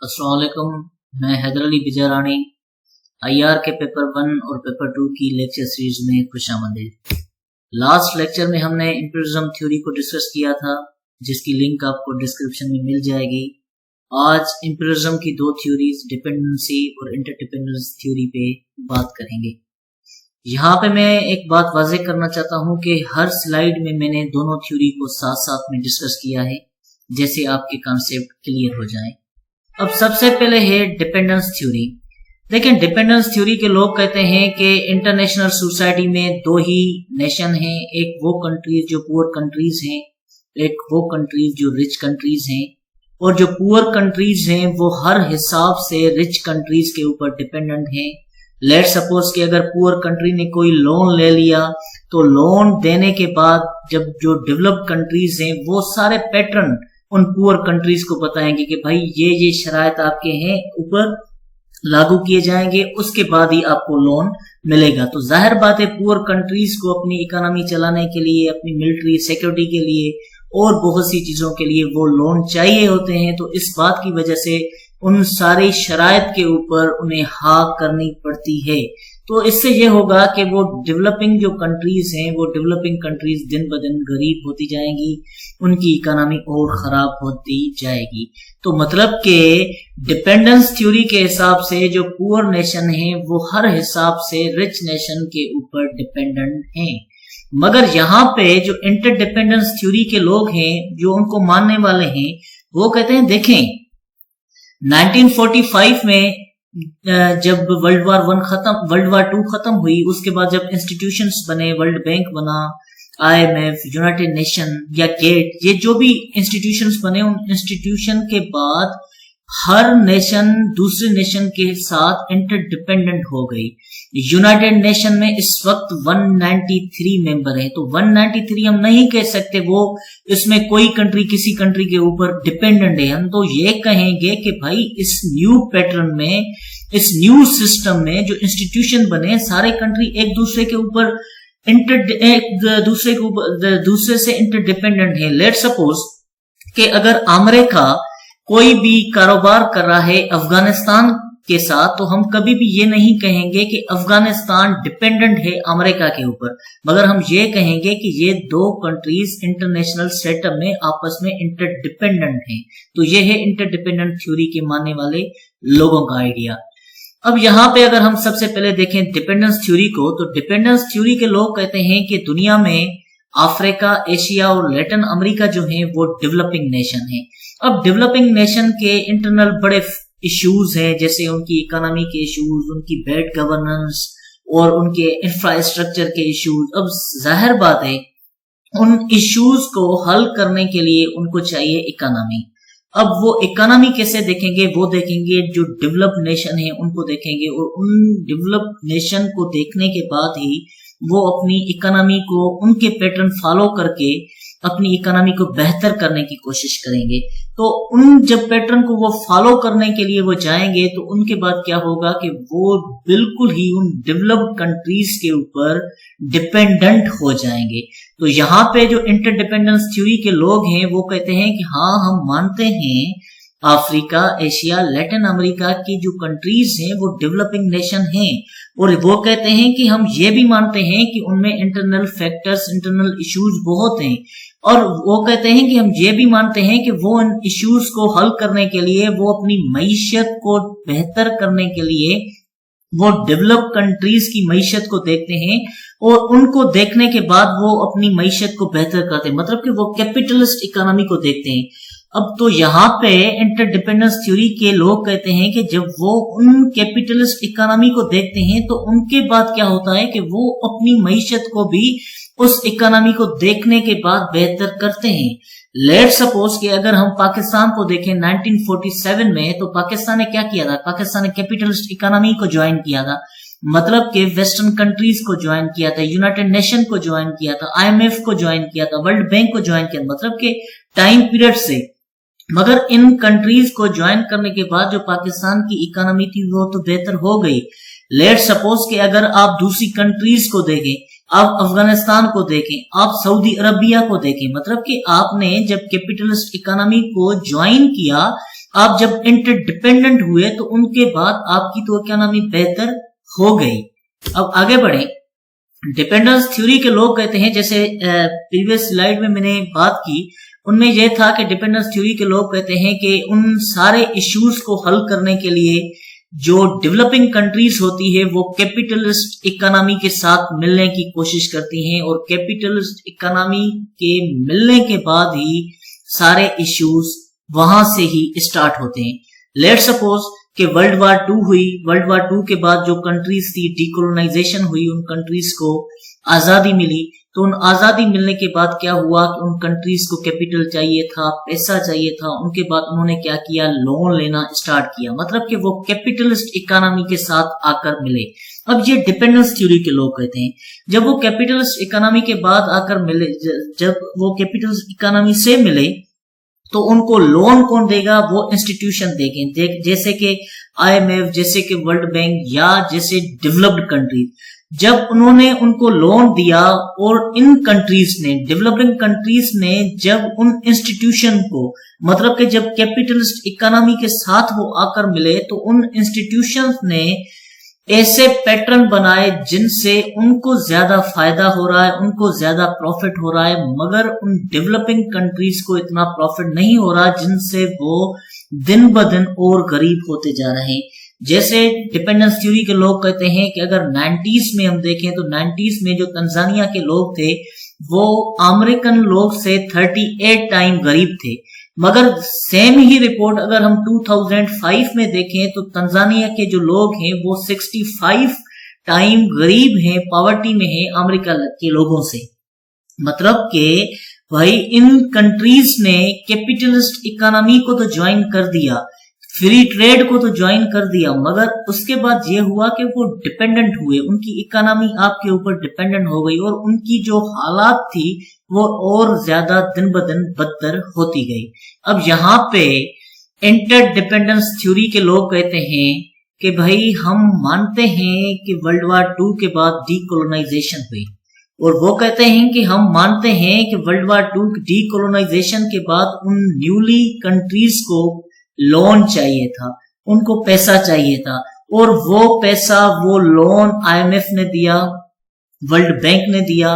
अस्सलाम वालेकुम। मैं हैदर अली बिजारानी आईआर के पेपर 1 और पेपर 2 की लेक्चर सीरीज में खुशामदीद। लास्ट लेक्चर में हमने एम्पिरिज्म थ्योरी को डिस्कस किया था, जिसकी लिंक आपको डिस्क्रिप्शन में मिल जाएगी। आज एम्पिरिज्म की दो थ्योरीज, डिपेंडेंसी और इंटरडिपेंडेंस थ्योरी पे बात करेंगे। यहाँ पे मैं एक बात वाज़ेह करना चाहता हूँ कि हर स्लाइड में मैंने दोनों थ्योरी को साथ साथ में डिस्कस किया है, जैसे आपके कॉन्सेप्ट क्लियर हो जाएं। अब सबसे पहले है डिपेंडेंस थ्योरी। देखें, डिपेंडेंस थ्योरी के लोग कहते हैं कि इंटरनेशनल सोसाइटी में दो ही नेशन हैं, एक वो कंट्रीज जो पुअर कंट्रीज हैं, एक वो कंट्रीज जो रिच कंट्रीज हैं, और जो पुअर कंट्रीज हैं वो हर हिसाब से रिच कंट्रीज के ऊपर डिपेंडेंट हैं। लेट सपोज कि अगर पुअर कंट्री ने कोई लोन ले लिया तो लोन देने के बाद जब जो डेवलप्ड कंट्रीज हैं वो सारे पैटर्न उन पुअर कंट्रीज को बताएंगे कि भाई ये शराइत आपके हैं ऊपर लागू किए जाएंगे, उसके बाद ही आपको लोन मिलेगा। तो जाहिर बात है पुअर कंट्रीज को अपनी इकोनॉमी चलाने के लिए, अपनी मिलिट्री सिक्योरिटी के लिए और बहुत सी चीजों के लिए वो लोन चाहिए होते हैं। तो इस बात की वजह से उन सारी शराइत के ऊपर उन्हें हाँ करनी पड़ती है। तो इससे ये होगा कि वो डेवलपिंग जो कंट्रीज हैं, वो डेवलपिंग कंट्रीज दिन ब दिन गरीब होती जाएंगी, उनकी इकोनॉमी और खराब होती जाएगी। तो मतलब कि डिपेंडेंस थ्योरी के हिसाब से जो पुअर नेशन है वो हर हिसाब से रिच नेशन के ऊपर डिपेंडेंट हैं। मगर यहाँ पे जो इंटरडिपेंडेंस थ्योरी के लोग हैं, जो उनको मानने वाले हैं, वो कहते हैं देखें 1945 में जब वर्ल्ड वार 2 खत्म हुई, उसके बाद जब इंस्टीट्यूशंस बने, वर्ल्ड बैंक बना, IMF, यूनाइटेड नेशन या गेट, ये जो भी इंस्टीट्यूशंस बने, उन इंस्टीट्यूशन के बाद हर नेशन दूसरे नेशन के साथ इंटरडिपेंडेंट हो गई। यूनाइटेड नेशन में इस वक्त 193 मेंबर हैं। तो 193 हम नहीं कह सकते वो इसमें कोई कंट्री किसी कंट्री के ऊपर डिपेंडेंट है। हम तो ये कहेंगे कि भाई इस न्यू पैटर्न में, इस न्यू सिस्टम में जो इंस्टीट्यूशन बने, सारे कंट्री एक दूसरे के ऊपर दूसरे से इंटरडिपेंडेंट है। लेट सपोज कि अगर अमेरिका कोई भी कारोबार कर रहा है अफगानिस्तान के साथ, तो हम कभी भी ये नहीं कहेंगे कि अफगानिस्तान डिपेंडेंट है अमेरिका के ऊपर, मगर हम ये कहेंगे कि ये दो कंट्रीज इंटरनेशनल सेटअप में आपस में इंटरडिपेंडेंट हैं। तो ये है इंटरडिपेंडेंट थ्योरी के मानने वाले लोगों का आइडिया। अब यहाँ पे अगर हम सबसे पहले देखें डिपेंडेंस थ्योरी को, तो डिपेंडेंस थ्योरी के लोग कहते हैं कि दुनिया में अफ्रीका, एशिया और लैटिन अमेरिका जो है वो डेवलपिंग नेशन है। अब डेवलपिंग नेशन के इंटरनल बड़े इश्यूज हैं, जैसे उनकी इकोनॉमी के इश्यूज, उनकी बैड गवर्नेंस और उनके इंफ्रास्ट्रक्चर के इश्यूज। अब जाहिर बात है उन इश्यूज को हल करने के लिए उनको चाहिए इकोनॉमी। अब वो इकोनॉमी कैसे देखेंगे? वो देखेंगे जो डेवलप्ड नेशन है उनको देखेंगे, और उन डेवलप्ड नेशन को देखने के बाद ही वो अपनी इकोनॉमी को उनके पैटर्न फॉलो करके अपनी इकोनॉमी को बेहतर करने की कोशिश करेंगे। तो उन जब पैटर्न को वो फॉलो करने के लिए वो जाएंगे, तो उनके बाद क्या होगा कि वो बिल्कुल ही उन डेवलप्ड कंट्रीज के ऊपर डिपेंडेंट हो जाएंगे। तो यहाँ पे जो इंटरडिपेंडेंस थ्योरी के लोग हैं वो कहते हैं कि हाँ, हम मानते हैं अफ्रीका, एशिया, लैटिन अमेरिका की जो कंट्रीज हैं वो डेवलपिंग नेशन हैं, और वो कहते हैं कि हम ये भी मानते हैं कि उनमें इंटरनल फैक्टर्स, इंटरनल इश्यूज बहुत हैं, और वो कहते हैं कि हम ये भी मानते हैं कि वो इन इश्यूज को हल करने के लिए, वो अपनी मईशत को बेहतर करने के लिए वो डेवलप कंट्रीज की मईशत को देखते हैं, और उनको देखने के बाद वो अपनी मईशत को बेहतर करते हैं, मतलब कि वो कैपिटलिस्ट इकोनॉमी को देखते हैं। अब तो यहाँ पे इंटरडिपेंडेंस थ्योरी के लोग कहते हैं कि जब वो उन कैपिटलिस्ट इकोनॉमी को देखते हैं तो उनके बाद क्या होता है कि वो अपनी मईशत को भी उस इकोनॉमी को देखने के बाद बेहतर करते हैं। लेट सपोज कि अगर हम पाकिस्तान को देखें 1947 में, तो पाकिस्तान ने क्या किया था? पाकिस्तान ने कैपिटलिस्ट इकोनॉमी को ज्वाइन किया था, मतलब कि वेस्टर्न कंट्रीज को ज्वाइन किया था, यूनाइटेड नेशन को ज्वाइन किया था, IMF को ज्वाइन किया था, वर्ल्ड बैंक को ज्वाइन किया, मतलब कि टाइम पीरियड से। मगर इन कंट्रीज को ज्वाइन करने के बाद जो पाकिस्तान की इकोनॉमी थी वो तो बेहतर हो गई। लेट सपोज कि अगर आप दूसरी कंट्रीज को देखें, आप अफगानिस्तान को देखें, आप सऊदी अरबिया को देखें, मतलब कि आपने जब कैपिटलिस्ट इकोनॉमी को ज्वाइन किया आप जब इंटरडिपेंडेंट हुए तो उनके बाद आपकी तो क्या नाम है बेहतर हो गई। अब आगे बढ़े। डिपेंडेंस थ्योरी के लोग कहते हैं, जैसे प्रीवियस स्लाइड में मैंने बात की, उनमें यह था कि डिपेंडेंस थ्योरी के लोग कहते हैं कि उन सारे इश्यूज को हल करने के लिए जो डेवलपिंग कंट्रीज होती है वो कैपिटलिस्ट इकोनॉमी के साथ मिलने की कोशिश करती हैं, और कैपिटलिस्ट इकोनॉमी के मिलने के बाद ही सारे इश्यूज वहां से ही स्टार्ट होते हैं। लेट्स सपोज कि वर्ल्ड वार 2 हुई, वर्ल्ड वार 2 के बाद जो कंट्रीज थी डीकोलोनाइजेशन हुई, उन कंट्रीज को आजादी मिली, तो उन आजादी मिलने के बाद क्या हुआ कि उन कंट्रीज को कैपिटल चाहिए था, पैसा चाहिए था, उनके बाद उन्होंने क्या किया, लोन लेना स्टार्ट किया, मतलब कि वो कैपिटलिस्ट इकोनॉमी के साथ आकर मिले। अब ये डिपेंडेंस थ्योरी के लोग कहते हैं, जब वो कैपिटलिस्ट इकोनॉमी के बाद आकर मिले, जब वो कैपिटलिस्ट इकोनॉमी से मिले तो उनको लोन कौन देगा, वो इंस्टीट्यूशन देंगे, जैसे कि IMF, जैसे कि वर्ल्ड बैंक, या जैसे डेवलप्ड कंट्रीज। जब उन्होंने उनको लोन दिया और इन कंट्रीज ने, डेवलपिंग कंट्रीज ने जब उन इंस्टीट्यूशन को, मतलब कि जब कैपिटलिस्ट इकोनॉमी के साथ वो आकर मिले तो उन इंस्टीट्यूशंस ने ऐसे पैटर्न बनाए जिनसे उनको ज्यादा फायदा हो रहा है, उनको ज्यादा प्रॉफिट हो रहा है, मगर उन डेवलपिंग कंट्रीज को इतना प्रॉफिट नहीं हो रहा, जिनसे वो दिन ब दिन और गरीब होते जा रहे हैं। जैसे डिपेंडेंस थ्योरी के लोग कहते हैं कि अगर 90s में हम देखें तो 90s में जो तंजानिया के लोग थे वो अमेरिकन लोग से 38 टाइम गरीब थे, मगर सेम ही रिपोर्ट अगर हम 2005 में देखें तो तंजानिया के जो लोग हैं वो 65 टाइम गरीब हैं, पॉवर्टी में हैं अमेरिका के लोगों से। मतलब कि भाई इन कंट्रीज ने कैपिटलिस्ट इकोनॉमी को तो ज्वाइन कर दिया, फ्री ट्रेड को तो ज्वाइन कर दिया, मगर उसके बाद ये हुआ कि वो डिपेंडेंट हुए, उनकी इकोनॉमी आपके ऊपर डिपेंडेंट हो गई और उनकी जो हालात थी वो और ज्यादा दिन ब दिन बदतर होती गई। अब यहाँ पे इंटरडिपेंडेंस थ्योरी के लोग कहते हैं कि भाई हम मानते हैं कि वर्ल्ड वार 2 के बाद डीकोलोनाइजेशन हुई, और वो कहते हैं कि हम मानते हैं कि वर्ल्ड वार 2 डीकोलोनाइजेशन के बाद उन न्यूली कंट्रीज को लोन चाहिए था, उनको पैसा चाहिए था, और वो पैसा, वो लोन IMF ने दिया, वर्ल्ड बैंक ने दिया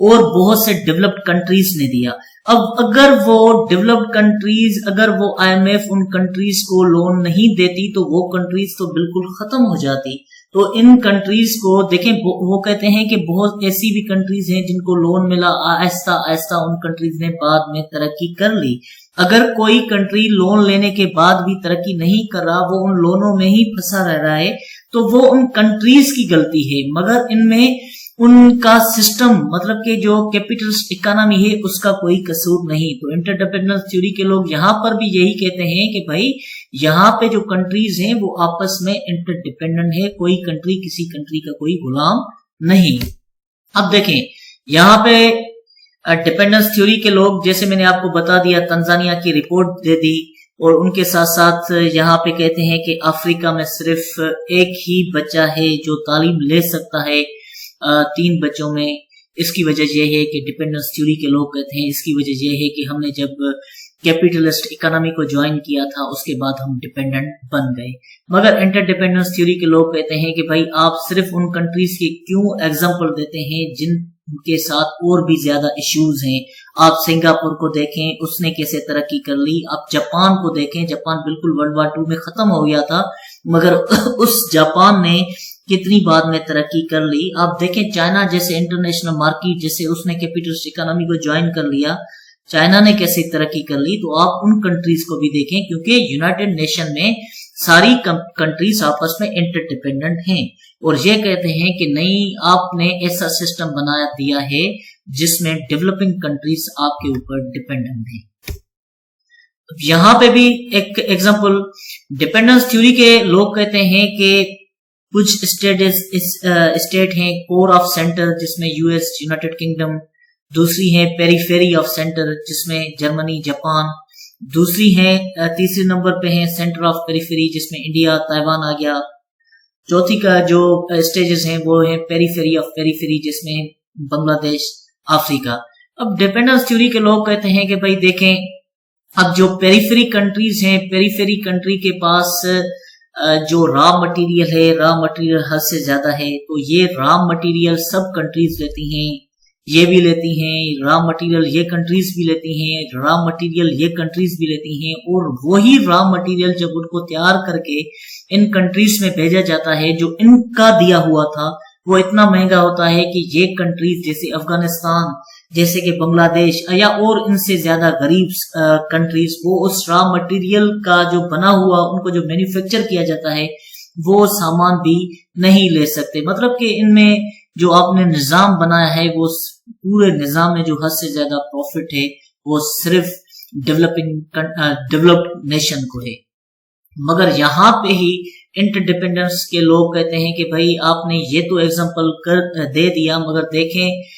और बहुत से डेवलप्ड कंट्रीज ने दिया। अब अगर वो डेवलप्ड कंट्रीज, अगर वो IMF उन कंट्रीज को लोन नहीं देती तो वो कंट्रीज तो बिल्कुल खत्म हो जाती। तो इन कंट्रीज को देखें, वो कहते हैं कि बहुत ऐसी भी कंट्रीज हैं जिनको लोन मिला, आहिस्ता आहिस्ता उन कंट्रीज ने बाद में तरक्की कर ली। अगर कोई कंट्री लोन लेने के बाद भी तरक्की नहीं कर रहा, वो उन लोनों में ही फंसा रह रहा है, तो वो उन कंट्रीज की गलती है, मगर इनमें उनका सिस्टम, मतलब कि जो कैपिटलिस्ट इकोनॉमी है उसका कोई कसूर नहीं। तो इंटरडिपेंडेंस थ्योरी के लोग यहाँ पर भी यही कहते हैं कि भाई यहाँ पे जो कंट्रीज हैं वो आपस में इंटरडिपेंडेंट है, कोई कंट्री किसी कंट्री का कोई गुलाम नहीं। अब देखें यहाँ पे डिपेंडेंस थ्योरी के लोग, जैसे मैंने आपको बता दिया, तंजानिया की रिपोर्ट दे दी, और उनके साथ साथ यहाँ पे कहते हैं कि अफ्रीका में सिर्फ एक ही बच्चा है जो तालीम ले सकता है 3 बच्चों में। इसकी वजह यह है कि डिपेंडेंस थ्योरी के लोग कहते हैं इसकी वजह यह है कि हमने जब कैपिटलिस्ट इकोनॉमी को ज्वाइन किया था उसके बाद हम डिपेंडेंट बन गए। मगर इंटरडिपेंडेंस थ्योरी के लोग कहते हैं कि भाई आप सिर्फ उन कंट्रीज के क्यों एग्जांपल देते हैं जिनके साथ और भी ज्यादा इश्यूज हैं। आप सिंगापुर को देखें, उसने कैसे तरक्की कर ली। आप जापान को देखें, जापान बिल्कुल वर्ल्ड वार 2 में खत्म हो गया था, मगर उस जापान ने कितनी बाद में तरक्की कर ली। आप देखें चाइना जैसे इंटरनेशनल मार्केट, जैसे उसने कैपिटलिस्ट इकोनॉमी को ज्वाइन कर लिया, चाइना ने कैसे तरक्की कर ली। तो आप उन कंट्रीज को भी देखें, क्योंकि यूनाइटेड नेशन में सारी कंट्रीज आपस में इंटरडिपेंडेंट हैं, और ये कहते हैं कि नहीं, आपने ऐसा सिस्टम बना दिया है जिसमें डेवलपिंग कंट्रीज आपके ऊपर डिपेंडेंट हैं। यहाँ पे भी एक एग्जांपल, डिपेंडेंस थ्योरी के लोग कहते हैं कि कुछ स्टेट हैं कोर ऑफ सेंटर, जिसमें यूएस, यूनाइटेड किंगडम, दूसरी है पेरीफेरी ऑफ सेंटर जिसमें जर्मनी, जापान, दूसरी है तीसरे नंबर पे है सेंटर ऑफ पेरीफेरी जिसमें इंडिया, ताइवान आ गया। चौथी का जो स्टेजेस हैं वो है पेरीफेरी ऑफ पेरीफेरी जिसमें बांग्लादेश, अफ्रीका। अब डिपेंडेंस थ्योरी के लोग कहते हैं कि भाई देखें, अब जो पेरिफेरी कंट्रीज हैं, पेरिफेरी कंट्री के पास जो रॉ मटेरियल है, रॉ मटेरियल हद से ज्यादा है, तो ये रॉ मटेरियल सब कंट्रीज लेती हैं, ये भी लेती हैं, रॉ मटेरियल ये कंट्रीज भी लेती हैं, रॉ मटेरियल ये कंट्रीज भी लेती हैं, और वही रॉ मटेरियल जब उनको तैयार करके इन कंट्रीज में भेजा जाता है, जो इनका दिया हुआ था वो इतना महंगा होता है कि ये कंट्रीज जैसे अफगानिस्तान, जैसे कि बांग्लादेश या और इनसे ज्यादा गरीब कंट्रीज, वो उस रॉ मटेरियल का जो बना हुआ, उनको जो मैन्युफैक्चर किया जाता है, वो सामान भी नहीं ले सकते। मतलब कि इनमें जो आपने निजाम बनाया है, वो पूरे निजाम में जो हद से ज्यादा प्रॉफिट है वो सिर्फ डेवलप्ड नेशन को है। मगर यहाँ पे ही इंटरडिपेंडेंस के लोग कहते हैं कि भाई आपने ये तो एग्जांपल कर दे दिया, मगर देखें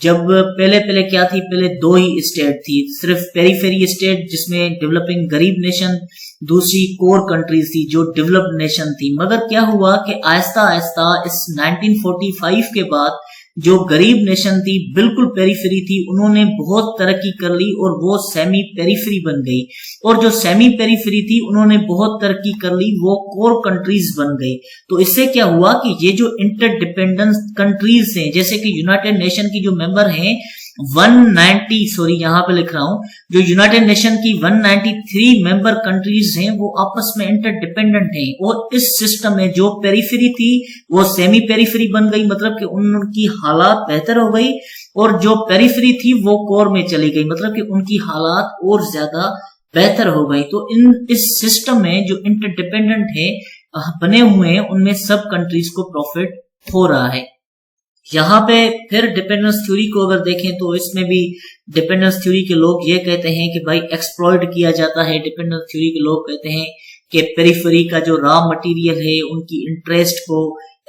जब पहले क्या थी, पहले दो ही स्टेट थी, सिर्फ पेरीफेरी स्टेट जिसमें डेवलपिंग गरीब नेशन, दूसरी कोर कंट्रीज थी जो डेवलप्ड नेशन थी। मगर क्या हुआ कि आहिस्ता आहिस्ता इस 1945 के बाद जो गरीब नेशन थी, बिल्कुल पेरीफेरी थी, उन्होंने बहुत तरक्की कर ली और वो सेमी पेरीफेरी बन गई, और जो सेमी पेरीफेरी थी उन्होंने बहुत तरक्की कर ली, वो कोर कंट्रीज बन गई। तो इससे क्या हुआ कि ये जो इंटरडिपेंडेंस कंट्रीज हैं, जैसे कि यूनाइटेड नेशन की जो मेंबर हैं 190, यहाँ पे लिख रहा हूं, जो यूनाइटेड नेशन की 193 मेंबर कंट्रीज हैं, वो आपस में इंटरडिपेंडेंट हैं, और इस सिस्टम में जो पेरीफेरी थी वो सेमी पेरीफेरी बन गई, मतलब कि उनकी हालात बेहतर हो गई, और जो पेरीफेरी थी वो कोर में चली गई, मतलब कि उनकी हालात और ज्यादा बेहतर हो गई। तो इस सिस्टम में जो इंटरडिपेंडेंट है बने हुए हैं, उनमें सब कंट्रीज को प्रॉफिट हो रहा है। यहाँ पे फिर डिपेंडेंस थ्योरी को अगर देखें तो इसमें भी डिपेंडेंस थ्योरी के लोग ये कहते हैं कि भाई एक्सप्लॉइट किया जाता है। डिपेंडेंस थ्योरी के लोग कहते हैं कि पेरिफेरी का जो रॉ मटेरियल है, उनकी इंटरेस्ट को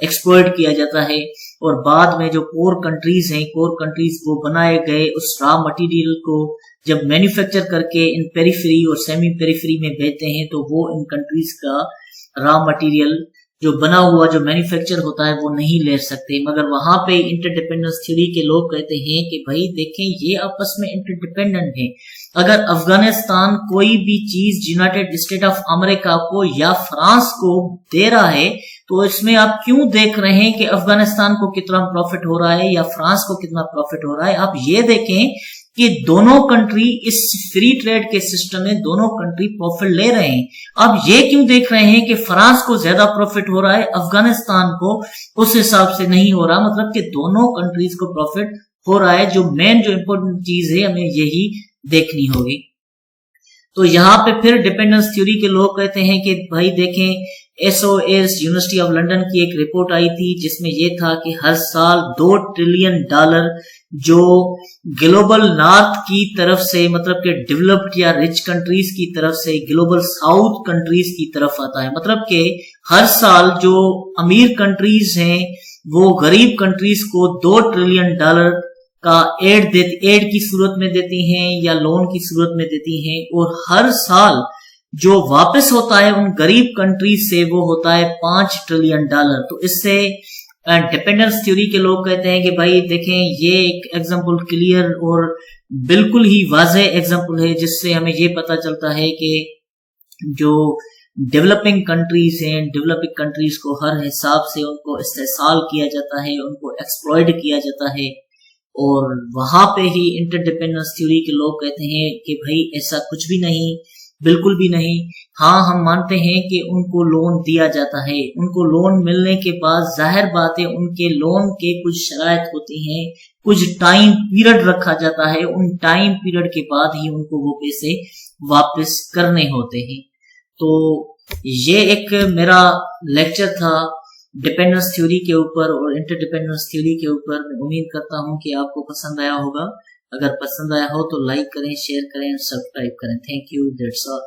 एक्सप्लॉइट किया जाता है, और बाद में जो कोर कंट्रीज हैं, कोर कंट्रीज वो बनाए गए उस रॉ मटेरियल को जब मैन्युफैक्चर करके इन पेरिफेरी और सेमी पेरिफेरी में भेजते हैं, तो वो इन कंट्रीज का रॉ मटेरियल जो बना हुआ जो मैन्युफैक्चर होता है वो नहीं ले सकते। मगर वहां पे इंटरडिपेंडेंस थ्योरी के लोग कहते हैं कि भाई देखें, ये आपस में इंटरडिपेंडेंट है। अगर अफगानिस्तान कोई भी चीज यूनाइटेड स्टेट ऑफ अमेरिका को या फ्रांस को दे रहा है, तो इसमें आप क्यों देख रहे हैं कि अफगानिस्तान को कितना प्रॉफिट हो रहा है या फ्रांस को कितना प्रॉफिट हो रहा है। आप ये देखें कि दोनों कंट्री इस फ्री ट्रेड के सिस्टम में दोनों कंट्री प्रॉफिट ले रहे हैं। अब ये क्यों देख रहे हैं कि फ्रांस को ज्यादा प्रॉफिट हो रहा है, अफगानिस्तान को उस हिसाब से नहीं हो रहा। मतलब कि दोनों कंट्रीज को प्रॉफिट हो रहा है। जो मेन जो इंपॉर्टेंट चीज है हमें यही देखनी होगी। तो यहाँ पे फिर डिपेंडेंस थ्योरी के लोग कहते हैं कि भाई देखें, SOS यूनिवर्सिटी ऑफ लंदन की एक रिपोर्ट आई थी जिसमें यह था कि हर साल $2 ट्रिलियन जो ग्लोबल नॉर्थ की तरफ से, मतलब कि डेवलप्ड या रिच कंट्रीज की तरफ से ग्लोबल साउथ कंट्रीज की तरफ आता है। मतलब कि हर साल जो अमीर कंट्रीज हैं वो गरीब कंट्रीज को $2 ट्रिलियन का एड की सूरत में देती हैं या लोन की सूरत में देती हैं, और हर साल जो वापस होता है उन गरीब कंट्रीज से वो होता है $5 ट्रिलियन। तो इससे डिपेंडेंस थ्योरी के लोग कहते हैं कि भाई देखें, ये एक एग्जांपल क्लियर और बिल्कुल ही वाज़ेह एग्जांपल है जिससे हमें ये पता चलता है कि जो डेवलपिंग कंट्रीज हैं, डेवलपिंग कंट्रीज को हर हिसाब से उनको इस्तेसाल किया जाता है, उनको एक्सप्लॉइट किया जाता है। और वहां पे ही इंटरडिपेंडेंस थ्योरी के लोग कहते हैं कि भाई ऐसा कुछ भी नहीं, बिल्कुल भी नहीं। हाँ, हम मानते हैं कि उनको लोन दिया जाता है, उनको लोन मिलने के बाद जाहिर बात है उनके लोन के कुछ शराइत होती हैं, कुछ टाइम पीरियड रखा जाता है, उन टाइम पीरियड के बाद ही उनको वो पैसे वापस करने होते हैं। तो ये एक मेरा लेक्चर था डिपेंडेंस थ्योरी के ऊपर और इंटरडिपेंडेंस थ्योरी के ऊपर। मैं उम्मीद करता हूँ कि आपको पसंद आया होगा। अगर पसंद आया हो तो लाइक करें, शेयर करें, सब्सक्राइब करें। Thank you, that's all.